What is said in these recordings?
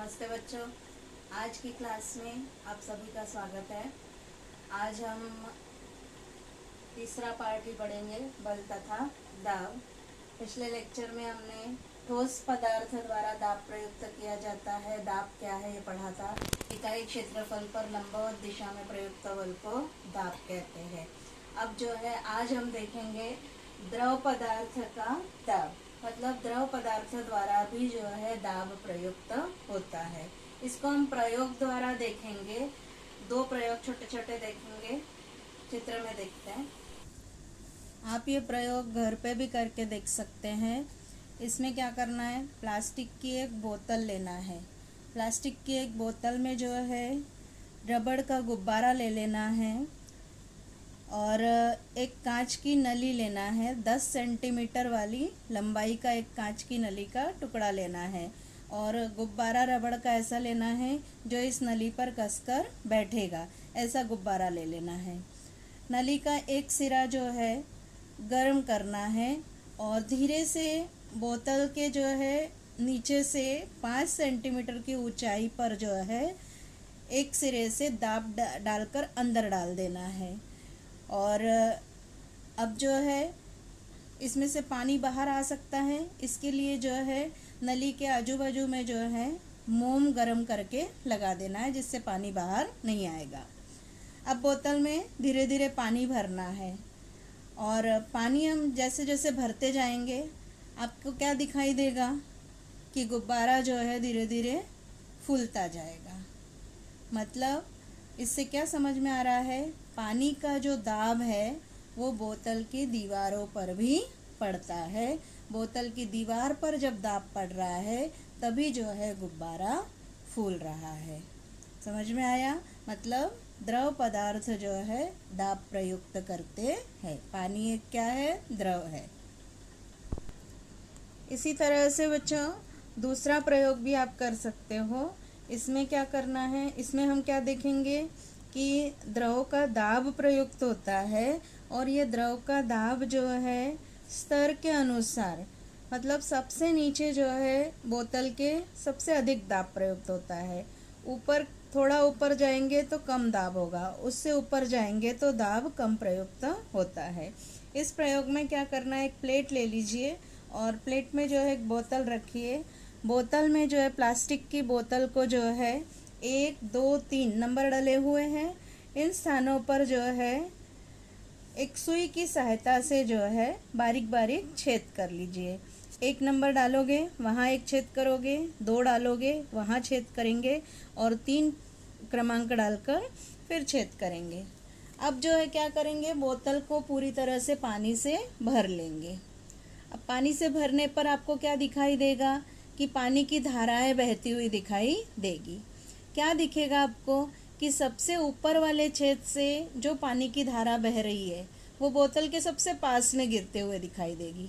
नमस्ते बच्चों। आज की क्लास में आप सभी का स्वागत है। आज हम तीसरा पार्ट ही पढ़ेंगे, बल तथा दाब। पिछले लेक्चर में हमने ठोस पदार्थ द्वारा दाब प्रयुक्त किया जाता है, दाब क्या है ये पढ़ा था। इकाई क्षेत्रफल पर लंबवत दिशा में प्रयुक्त बल को दाब कहते हैं। अब जो है आज हम देखेंगे द्रव पदार्थ का दाब, मतलब द्रव पदार्थ द्वारा भी जो है दाब प्रयुक्त होता है। इसको हम प्रयोग द्वारा देखेंगे। दो प्रयोग छोटे छोटे देखेंगे, चित्र में देखते हैं। आप ये प्रयोग घर पे भी करके देख सकते हैं। इसमें क्या करना है, प्लास्टिक की एक बोतल लेना है। प्लास्टिक की एक बोतल में जो है रबड़ का गुब्बारा ले लेना है और एक कांच की नली लेना है। 10 सेंटीमीटर वाली लंबाई का एक कांच की नली का टुकड़ा लेना है और गुब्बारा रबड़ का ऐसा लेना है जो इस नली पर कसकर बैठेगा। ऐसा गुब्बारा ले लेना है। नली का एक सिरा जो है गर्म करना है और धीरे से बोतल के जो है नीचे से 5 सेंटीमीटर की ऊंचाई पर जो है एक सिरे से दाब डालकर अंदर डाल देना है। और अब जो है इसमें से पानी बाहर आ सकता है, इसके लिए जो है नली के आजू बाजू में जो है मोम गरम करके लगा देना है, जिससे पानी बाहर नहीं आएगा। अब बोतल में धीरे धीरे पानी भरना है और पानी हम जैसे जैसे भरते जाएंगे आपको क्या दिखाई देगा कि गुब्बारा जो है धीरे धीरे फूलता जाएगा। मतलब इससे क्या समझ में आ रहा है, पानी का जो दाब है वो बोतल की दीवारों पर भी पड़ता है। बोतल की दीवार पर जब दाब पड़ रहा है तभी जो है गुब्बारा फूल रहा है। समझ में आया? मतलब द्रव पदार्थ जो है दाब प्रयुक्त करते हैं। पानी एक क्या है, द्रव है। इसी तरह से बच्चों दूसरा प्रयोग भी आप कर सकते हो। इसमें क्या करना है, इसमें हम क्या देखेंगे कि द्रव का दाब प्रयुक्त होता है और ये द्रव का दाब जो है स्तर के अनुसार, मतलब सबसे नीचे जो है बोतल के सबसे अधिक दाब प्रयुक्त होता है। ऊपर थोड़ा ऊपर जाएंगे तो कम दाब होगा, उससे ऊपर जाएंगे तो दाब कम प्रयुक्त होता है। इस प्रयोग में क्या करना है, एक प्लेट ले लीजिए और प्लेट में जो है एक बोतल रखिए। बोतल में जो है प्लास्टिक की बोतल को जो है 1, 2, 3 नंबर डले हुए हैं। इन स्थानों पर जो है एक सुई की सहायता से जो है बारीक बारीक छेद कर लीजिए। 1 नंबर डालोगे वहाँ एक छेद करोगे, 2 डालोगे वहाँ छेद करेंगे और 3 क्रमांक डालकर फिर छेद करेंगे। अब जो है क्या करेंगे, बोतल को पूरी तरह से पानी से भर लेंगे। अब पानी से भरने पर आपको क्या दिखाई देगा कि पानी की धाराएं बहती हुई दिखाई देगी। क्या दिखेगा आपको कि सबसे ऊपर वाले छेद से जो पानी की धारा बह रही है वो बोतल के सबसे पास में गिरते हुए दिखाई देगी।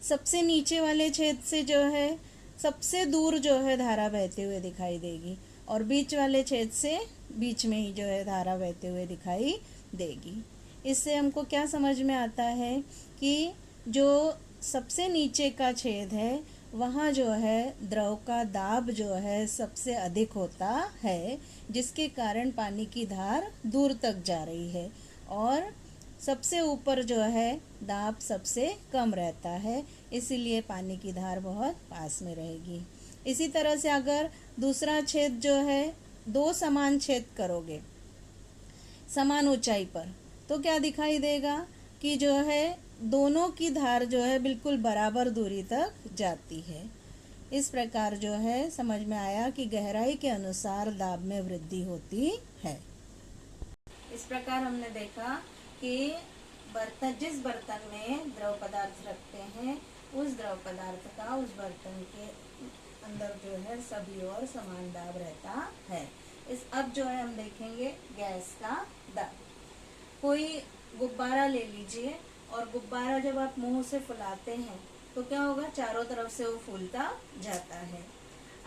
सबसे नीचे वाले छेद से जो है सबसे दूर जो है धारा बहते हुए दिखाई देगी और बीच वाले छेद से बीच में ही जो है धारा बहते हुए दिखाई देगी। इससे हमको क्या समझ में आता है कि जो सबसे नीचे का छेद है वहाँ जो है द्रव का दाब जो है सबसे अधिक होता है, जिसके कारण पानी की धार दूर तक जा रही है और सबसे ऊपर जो है दाब सबसे कम रहता है, इसीलिए पानी की धार बहुत पास में रहेगी। इसी तरह से अगर दूसरा छेद जो है 2 समान छेद करोगे समान ऊंचाई पर तो क्या दिखाई देगा कि जो है दोनों की धार जो है बिल्कुल बराबर दूरी तक जाती है। इस प्रकार जो है समझ में आया कि गहराई के अनुसार दाब में वृद्धि होती है। इस प्रकार हमने देखा कि जिस बर्तन में द्रव पदार्थ रखते हैं उस द्रव पदार्थ का उस बर्तन के अंदर जो है सभी ओर समान दाब रहता है। अब जो है हम देखेंगे गैस का दाब। कोई गुब्बारा ले लीजिए और गुब्बारा जब आप मुंह से फुलाते हैं तो क्या होगा, चारों तरफ से वो फूलता जाता है।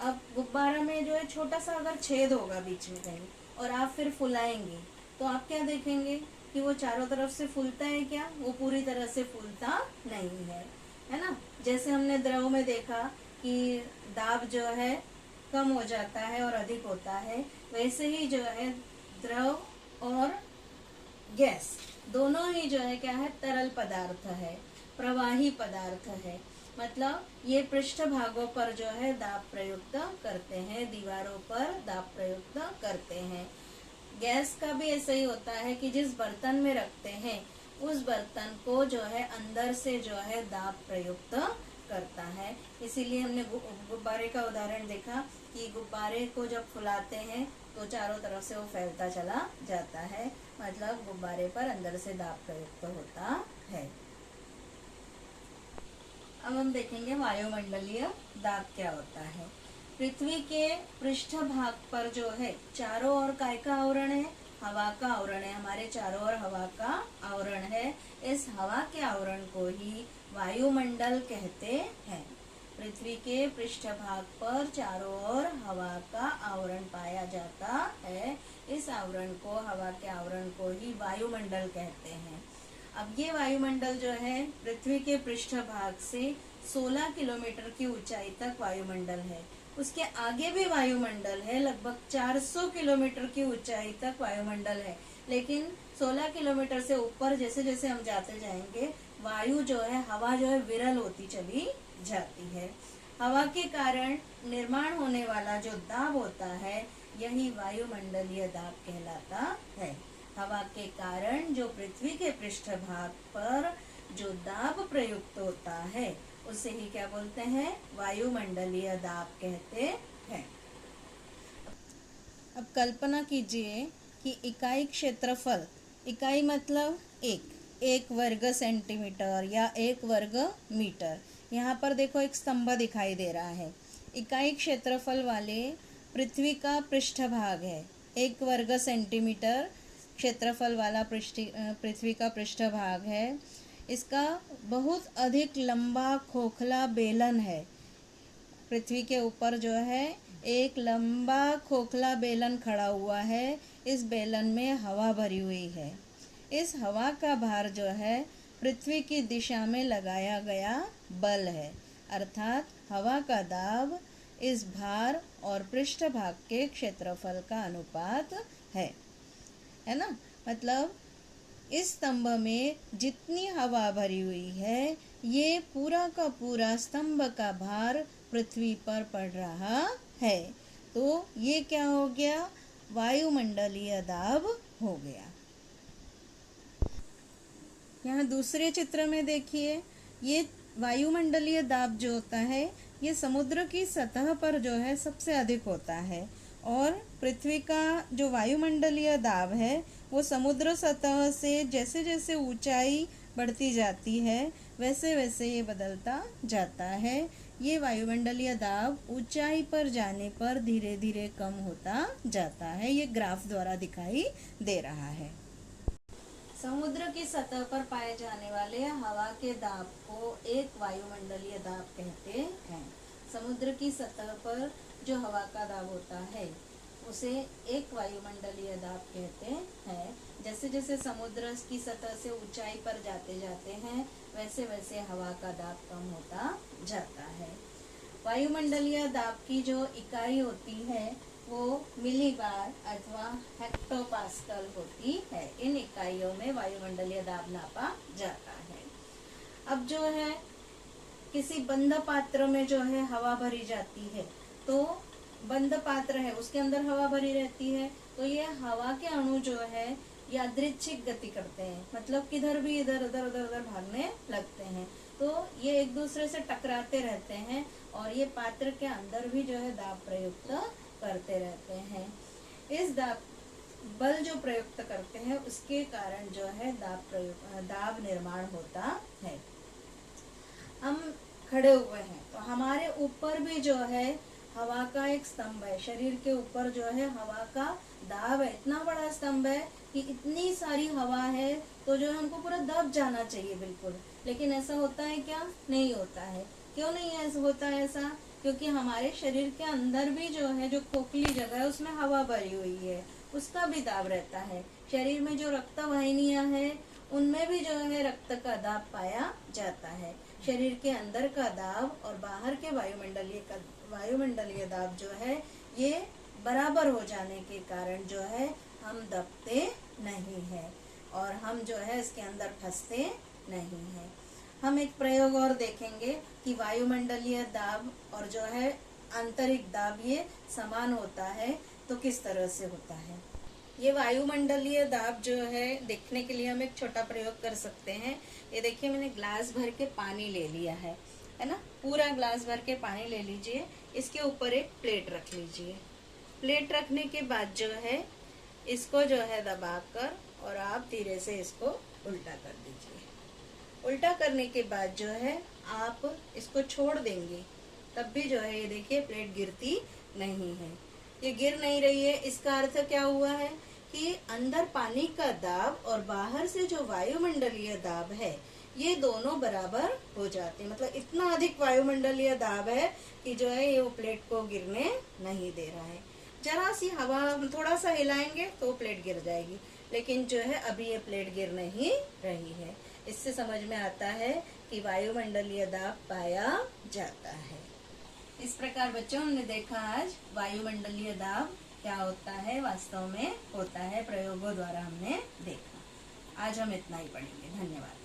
अब गुब्बारा में जो है छोटा सा अगर छेद होगा बीच में कहीं और आप फिर फुलाएंगे तो आप क्या देखेंगे कि वो चारों तरफ से फूलता है क्या, वो पूरी तरह से फूलता नहीं है, है ना। जैसे हमने द्रव में देखा कि दाब जो है कम हो जाता है और अधिक होता है, वैसे ही जो है द्रव और गैस दोनों ही जो है क्या है, तरल पदार्थ है, प्रवाही पदार्थ है। मतलब ये पृष्ठ भागों पर जो है दाब प्रयुक्त करते हैं, दीवारों पर दाब प्रयुक्त करते हैं। गैस का भी ऐसा ही होता है कि जिस बर्तन में रखते हैं उस बर्तन को जो है अंदर से जो है दाब प्रयुक्त करता है। इसीलिए हमने गुब्बारे का उदाहरण देखा कि गुब्बारे को जब फुलाते हैं तो चारों तरफ से वो फैलता चला जाता है, मतलब गुब्बारे पर अंदर से दाब प्रयुक्त होता है। अब हम देखेंगे वायुमंडलीय दाब क्या होता है। पृथ्वी के पृष्ठ भाग पर जो है चारों ओर काय का आवरण है, हवा का आवरण है। हमारे चारों ओर हवा का आवरण है। इस हवा के आवरण को ही वायुमंडल कहते हैं। पृथ्वी के पृष्ठ भाग पर चारों ओर हवा का आवरण पाया जाता है। इस आवरण को, हवा के आवरण को ही वायुमंडल कहते हैं। अब ये वायुमंडल जो है पृथ्वी के पृष्ठ भाग से 16 किलोमीटर की ऊंचाई तक वायुमंडल है। उसके आगे भी वायुमंडल है, लगभग 400 किलोमीटर की ऊंचाई तक वायुमंडल है। लेकिन 16 किलोमीटर से ऊपर जैसे जैसे हम जाते जाएंगे, वायु जो है, हवा जो है विरल होती चली जाती है। हवा के कारण निर्माण होने वाला जो दाब होता है, यही वायुमंडलीय दाब कहलाता है। हवा के कारण जो पृथ्वी के पृष्ठ भाग पर जो दाब प्रयुक्त होता है, उसे ही क्या बोलते हैं, वायुमंडलीय दाब कहते हैं। अब कल्पना कीजिए कि इकाई क्षेत्रफल, इकाई मतलब एक वर्ग सेंटीमीटर या 1 वर्ग मीटर। यहाँ पर देखो एक स्तंभ दिखाई दे रहा है। इकाई क्षेत्रफल वाले पृथ्वी का पृष्ठभाग है, 1 वर्ग सेंटीमीटर क्षेत्रफल वाला पृथ्वी का पृष्ठभाग है। इसका बहुत अधिक लंबा खोखला बेलन है। पृथ्वी के ऊपर जो है एक लंबा खोखला बेलन खड़ा हुआ है। इस बेलन में हवा भरी हुई है। इस हवा का भार जो है पृथ्वी की दिशा में लगाया गया बल है, अर्थात हवा का दाब इस भार और पृष्ठभाग के क्षेत्रफल का अनुपात है ना। मतलब इस स्तंभ में जितनी हवा भरी हुई है, ये पूरा का पूरा स्तंभ का भार पृथ्वी पर पड़ रहा है। तो ये क्या हो गया, वायुमंडलीय दाब हो गया। यहाँ दूसरे चित्र में देखिए, ये वायुमंडलीय दाब जो होता है, ये समुद्र की सतह पर जो है सबसे अधिक होता है। और पृथ्वी का जो वायुमंडलीय दाब है, वो समुद्र सतह से जैसे जैसे ऊंचाई बढ़ती जाती है, वैसे वैसे ये बदलता जाता है। ये वायुमंडलीय दाब ऊंचाई पर जाने पर धीरे धीरे कम होता जाता है। ये ग्राफ द्वारा दिखाई दे रहा है। समुद्र की सतह पर पाए जाने वाले हवा के दाब को एक वायुमंडलीय दाब कहते हैं। समुद्र की सतह पर जो हवा का दाब होता है, उसे एक वायुमंडलीय दाब कहते हैं। जैसे जैसे समुद्र की सतह से ऊंचाई पर जाते जाते हैं, वैसे वैसे हवा का दाब कम होता जाता है। वायुमंडलीय दाब की जो इकाई होती है, वो मिलीबार अथवा हेक्टोपास्कल होती है। इन इकाइयों में वायुमंडलीय दाब नापा जाता है। अब जो है किसी बंद पात्र में जो है हवा भरी जाती है, तो बंद पात्र है, उसके अंदर हवा भरी रहती है, तो ये हवा के अणु जो है यादृच्छिक गति करते हैं, मतलब किधर भी इधर उधर उधर उधर भागने लगते हैं। तो ये एक दूसरे से टकराते रहते हैं और ये पात्र के अंदर भी जो है दाब प्रयुक्त करते रहते हैं। इस बल जो प्रयुक्त करते हैं, उसके कारण जो है दाब निर्माण होता है। हम खड़े हुए हैं तो हमारे ऊपर भी जो है हवा का एक स्तंभ है। शरीर के ऊपर जो है हवा का दाब है, इतना बड़ा स्तंभ है कि इतनी सारी हवा है, तो जो हमको पूरा दब जाना चाहिए बिल्कुल। लेकिन ऐसा होता है क्या? नहीं होता है। क्यों नहीं ऐसा होता है ऐसा? क्योंकि हमारे शरीर के अंदर भी जो है, जो खोखली जगह है, उसमें हवा भरी हुई है, उसका भी दाब रहता है। शरीर में जो रक्त वाहिनियां है, उनमें भी जो है रक्त का दाब पाया जाता है। शरीर के अंदर का दाब और बाहर के वायुमंडलीय दाब जो है ये बराबर हो जाने के कारण जो है हम दबते नहीं है और हम जो है इसके अंदर फंसते नहीं है। हम एक प्रयोग और देखेंगे कि वायुमंडलीय दाब और जो है आंतरिक दाब ये समान होता है तो किस तरह से होता है। ये वायुमंडलीय दाब जो है देखने के लिए हम एक छोटा प्रयोग कर सकते हैं। ये देखिए मैंने ग्लास भर के पानी ले लिया है ना, पूरा ग्लास भर के पानी ले लीजिए। इसके ऊपर एक प्लेट रख लीजिए। प्लेट रखने के बाद जो है इसको जो है दबाकर और आप धीरे से इसको उल्टा कर दीजिए। उल्टा करने के बाद जो है आप इसको छोड़ देंगे तब भी जो है ये देखिए प्लेट गिरती नहीं है। ये गिर नहीं रही है, इसका अर्थ क्या हुआ है कि अंदर पानी का दाब और बाहर से जो वायुमंडलीय दाब है ये दोनों बराबर हो जाते हैं। मतलब इतना अधिक वायुमंडलीय दाब है कि जो है ये वो प्लेट को गिरने नहीं दे रहा है। जरा सी हवा हम थोड़ा सा हिलाएंगे तो प्लेट गिर जाएगी, लेकिन जो है अभी ये प्लेट गिर नहीं रही है। इससे समझ में आता है कि वायुमंडलीय दाब पाया जाता है। इस प्रकार बच्चों हमने देखा आज वायुमंडलीय दाब क्या होता है, वास्तव में होता है, प्रयोगों द्वारा हमने देखा। आज हम इतना ही पढ़ेंगे। धन्यवाद।